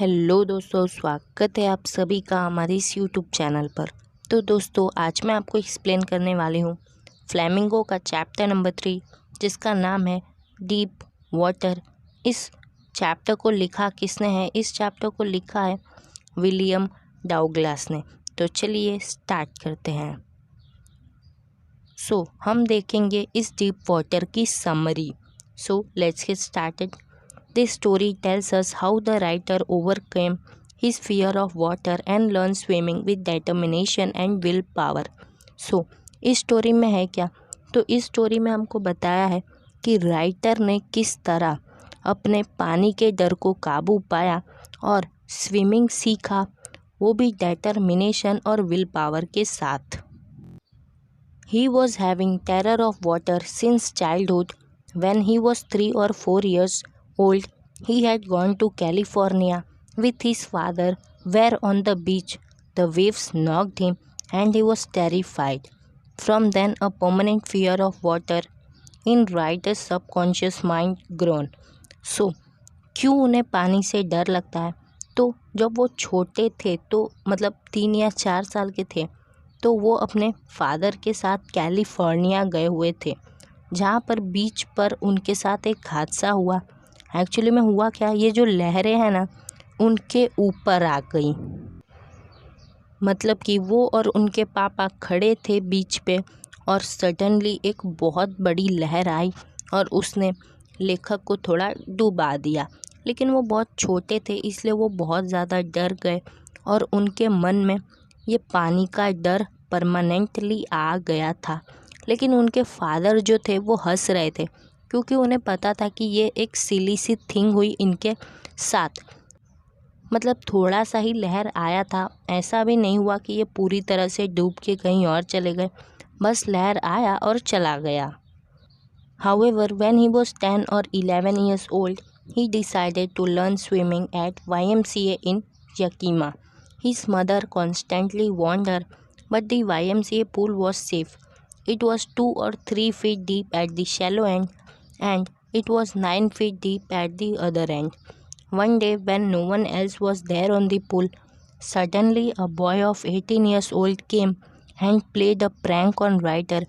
Hello दोस्तों, स्वागत है आप सभी का हमारे इस यूट्यूब चैनल पर। तो दोस्तों, आज मैं आपको एक्सप्लेन करने वाली हूँ फ्लैमिंगो का चैप्टर नंबर 3, जिसका नाम है डीप वाटर। इस चैप्टर को लिखा किसने है? इस चैप्टर को लिखा है विलियम डाउगलास ने। तो चलिए स्टार्ट करते हैं। हम देखेंगे इस डीप वाटर की summary. Let's get started. This story tells us how the writer overcame his fear of water and learned swimming with determination and willpower. इस स्टोरी में है क्या? तो इस स्टोरी में हमको बताया है कि राइटर ने किस तरह अपने पानी के डर को काबू पाया और स्विमिंग सीखा, वो भी determination और विल पावर के साथ। He was having terror of water since childhood. When he was 3 or 4 years old, he had gone to California with his father, where on the beach the waves knocked him and he was terrified. From then, a permanent fear of water in writer's subconscious mind grown. क्यों उन्हें पानी से डर लगता है? तो जब वो छोटे थे, तो मतलब 3 या 4 साल के थे, तो वो अपने फादर के साथ कैलिफोर्निया गए हुए थे, जहाँ पर बीच पर उनके साथ एक हादसा हुआ। एक्चुअली में हुआ क्या, ये जो लहरें हैं ना, उनके ऊपर आ गई। मतलब कि वो और उनके पापा खड़े थे बीच पे और सडनली एक बहुत बड़ी लहर आई और उसने लेखक को थोड़ा डुबा दिया। लेकिन वो बहुत छोटे थे, इसलिए वो बहुत ज़्यादा डर गए और उनके मन में ये पानी का डर परमानेंटली आ गया था। लेकिन उनके फादर जो थे वो हंस रहे थे, क्योंकि उन्हें पता था कि ये एक सिली सी थिंग हुई इनके साथ। मतलब थोड़ा सा ही लहर आया था, ऐसा भी नहीं हुआ कि ये पूरी तरह से डूब के कहीं और चले गए, बस लहर आया और चला गया। However, when he was 10 or 11 years old, he decided to learn swimming at YMCA in Yakima. His mother constantly warned her, but the YMCA pool was safe. It was 2 or 3 feet deep at the shallow end, and it was 9 feet deep at the other end. One day, when no one else was there on the pool, suddenly a boy of 18 years old came and played a prank on Ryder.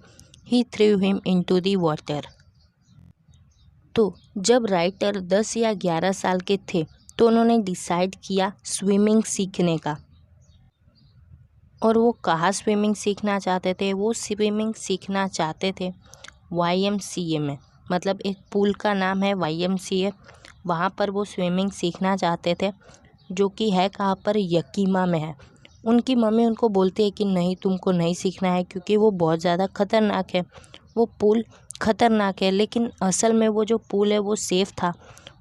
He threw him into the water. तो जब writer 10 या 11 साल के थे, तो उन्होंने decide किया swimming सीखने का। और वो कहाँ स्विमिंग सीखना चाहते थे? वो स्विमिंग सीखना चाहते थे YMCA में। मतलब एक पूल का नाम है YMCA, वहाँ पर वो स्विमिंग सीखना चाहते थे, जो कि है कहाँ पर? यकीमा में है। उनकी मम्मी उनको बोलती है कि नहीं, तुमको नहीं सीखना है, क्योंकि वो बहुत ज़्यादा ख़तरनाक है, वो पूल ख़तरनाक है। लेकिन असल में वो जो पूल है वो सेफ़ था।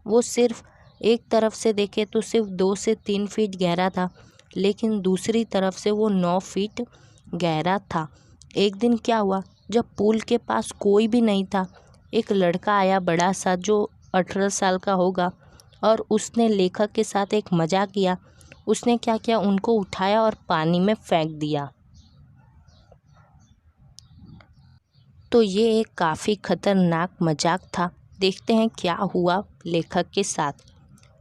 वो सिर्फ एक तरफ से देखे तो सिर्फ 2 से 3 फीट गहरा था, लेकिन दूसरी तरफ से वो 9 फीट गहरा था। एक दिन क्या हुआ, जब पूल के पास कोई भी नहीं था, एक लड़का आया बड़ा सा, जो 18 साल का होगा, और उसने लेखक के साथ एक मजाक किया। उसने क्या किया, उनको उठाया और पानी में फेंक दिया। तो ये एक काफ़ी ख़तरनाक मजाक था। देखते हैं क्या हुआ लेखक के साथ।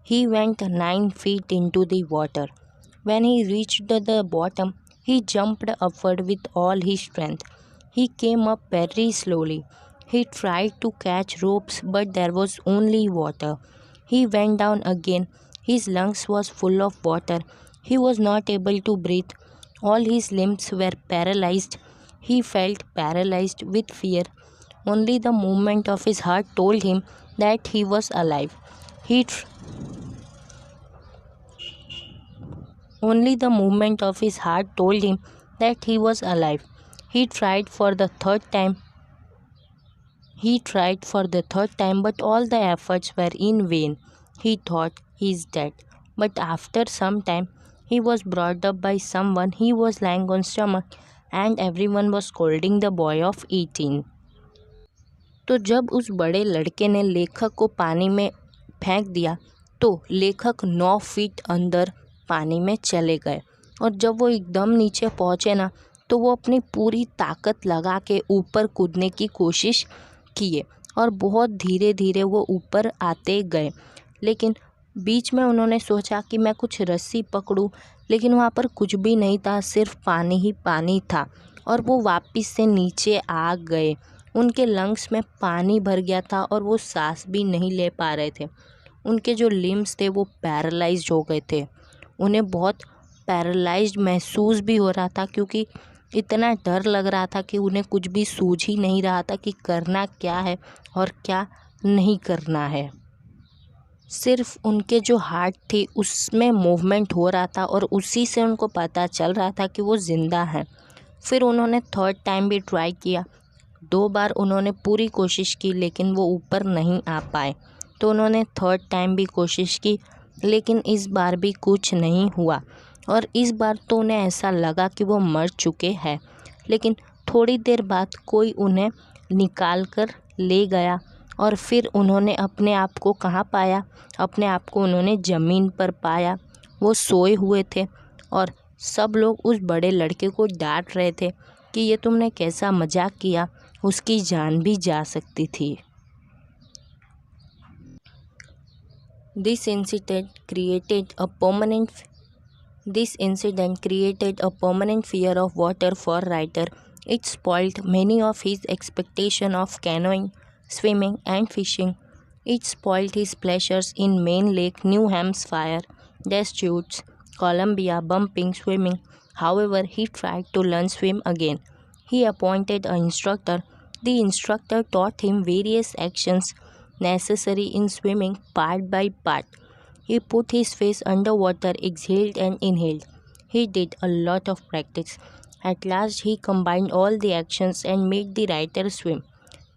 He went 9 feet into the water. When he reached the bottom, he jumped upward with all his strength. He came up very slowly. He tried to catch ropes, but there was only water. He went down again. His lungs was full of water. He was not able to breathe. All his limbs were paralyzed. He felt paralyzed with fear. Only the movement of his heart told him that he was alive. Only the movement of his heart told him that he was alive. He tried for the third time. But all the efforts were in vain. He thought he is dead. But after some time, he was brought up by someone. He was lying on stomach, and everyone was scolding the boy of 18. तो जब उस बड़े लड़के ने लेखक को पानी में फेंक दिया, तो लेखक 9 फीट अंदर पानी में चले गए। और जब वो एकदम नीचे पहुँचे ना, तो वो अपनी पूरी ताकत लगा के ऊपर कूदने की कोशिश किए और बहुत धीरे धीरे वो ऊपर आते गए। लेकिन बीच में उन्होंने सोचा कि मैं कुछ रस्सी पकड़ूं, लेकिन वहाँ पर कुछ भी नहीं था, सिर्फ पानी ही पानी था। और वो वापस से नीचे आ गए। उनके लंग्स में पानी भर गया था और वो सांस भी नहीं ले पा रहे थे। उनके जो लिम्स थे वो पैरालाइज्ड हो गए थे। उन्हें बहुत पैरालाइज्ड महसूस भी हो रहा था, क्योंकि इतना डर लग रहा था कि उन्हें कुछ भी सूझ ही नहीं रहा था कि करना क्या है और क्या नहीं करना है। सिर्फ उनके जो हार्ट थी उसमें मूवमेंट हो रहा था और उसी से उनको पता चल रहा था कि वो ज़िंदा हैं। फिर उन्होंने थर्ड टाइम भी ट्राई किया। 2 बार उन्होंने पूरी कोशिश की, लेकिन वो ऊपर नहीं आ पाए। तो उन्होंने थर्ड टाइम भी कोशिश की, लेकिन इस बार भी कुछ नहीं हुआ। और इस बार तो उन्हें ऐसा लगा कि वो मर चुके हैं। लेकिन थोड़ी देर बाद कोई उन्हें निकाल कर ले गया और फिर उन्होंने अपने आप को कहाँ पाया? अपने आप को उन्होंने ज़मीन पर पाया। वो सोए हुए थे और सब लोग उस बड़े लड़के को डांट रहे थे कि ये तुमने कैसा मजाक किया, उसकी जान भी जा सकती थी। This incident created a permanent fear of water for Ryder. It spoiled many of his expectations of canoeing, swimming, and fishing. It spoiled his pleasures in Main Lake, New Hampshire, Deschutes, Columbia, bumping, swimming. However, he tried to learn swim again. He appointed an instructor. The instructor taught him various actions necessary in swimming part by part. He put his face underwater, exhaled and inhaled. He did a lot of practice. At last, he combined all the actions and made the Ryder swim.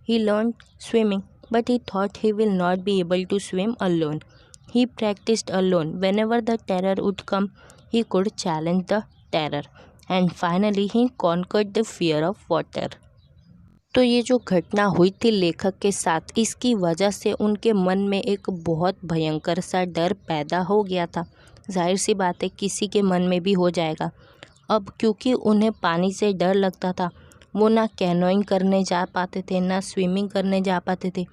He learned swimming, but he thought he will not be able to swim alone. He practiced alone. Whenever the terror would come, he could challenge the terror. And finally, he conquered the fear of water. तो ये जो घटना हुई थी लेखक के साथ, इसकी वजह से उनके मन में एक बहुत भयंकर सा डर पैदा हो गया था। जाहिर सी बात है, किसी के मन में भी हो जाएगा। अब क्योंकि उन्हें पानी से डर लगता था, वो ना कैनोइंग करने जा पाते थे, ना स्विमिंग करने जा पाते थे,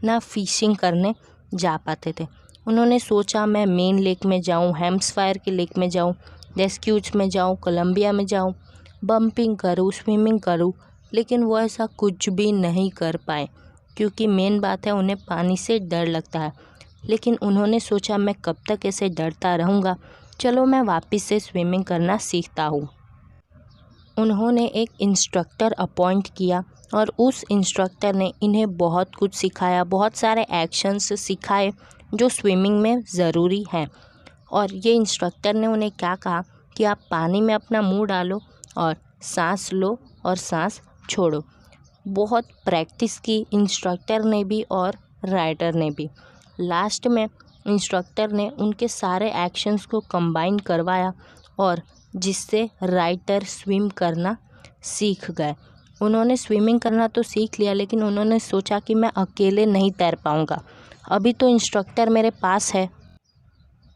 ना फिशिंग करने जा पाते थे। उन्होंने सोचा मैं मेन लेक में जाऊँ, हैम्प्शायर के लेक में जाऊँ, डेस्क्यूट्स में जाऊँ, कोलंबिया में जाऊँ, बम्पिंग करूँ, स्विमिंग करूँ, लेकिन वो ऐसा कुछ भी नहीं कर पाए, क्योंकि मेन बात है उन्हें पानी से डर लगता है। लेकिन उन्होंने सोचा मैं कब तक ऐसे डरता रहूँगा, चलो मैं वापस से स्विमिंग करना सीखता हूँ। उन्होंने एक इंस्ट्रक्टर अपॉइंट किया और उस इंस्ट्रक्टर ने इन्हें बहुत कुछ सिखाया, बहुत सारे एक्शंस सिखाए जो स्विमिंग में ज़रूरी हैं। और ये इंस्ट्रक्टर ने उन्हें क्या कहा कि आप पानी में अपना मुंह डालो और सांस लो और सांस छोड़ो। बहुत प्रैक्टिस की इंस्ट्रक्टर ने भी और राइडर ने भी। लास्ट में इंस्ट्रक्टर ने उनके सारे एक्शंस को कंबाइन करवाया और जिससे राइडर स्विम करना सीख गए। उन्होंने स्विमिंग करना तो सीख लिया, लेकिन उन्होंने सोचा कि मैं अकेले नहीं तैर पाऊँगा। अभी तो इंस्ट्रक्टर मेरे पास है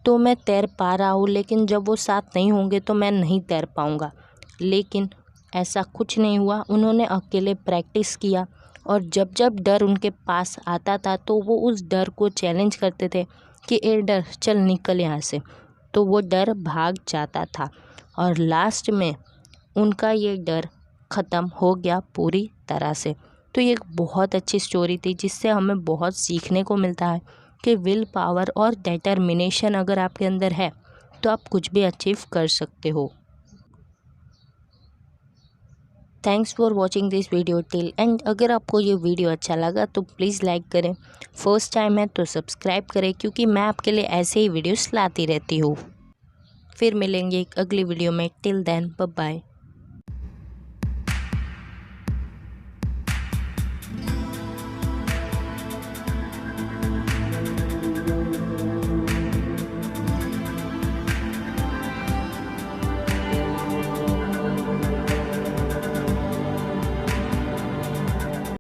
तो मैं तैर पा रहा हूँ, लेकिन जब वो साथ नहीं होंगे तो मैं नहीं तैर पाऊँगा। लेकिन ऐसा कुछ नहीं हुआ। उन्होंने अकेले प्रैक्टिस किया और जब जब डर उनके पास आता था तो वो उस डर को चैलेंज करते थे कि ए डर चल निकल यहाँ से, तो वो डर भाग जाता था और लास्ट में उनका ये डर ख़त्म हो गया पूरी तरह से। तो ये एक बहुत अच्छी स्टोरी थी जिससे हमें बहुत सीखने को मिलता है कि विल पावर और डिटर्मिनेशन अगर आपके अंदर है तो आप कुछ भी अचीव कर सकते हो। Thanks for watching this video till and. अगर आपको ये वीडियो अच्छा लगा तो प्लीज़ लाइक करें, फर्स्ट टाइम है तो सब्सक्राइब करें, क्योंकि मैं आपके लिए ऐसे ही वीडियोस लाती रहती हूँ। फिर मिलेंगे एक अगली वीडियो में। Till then bye bye.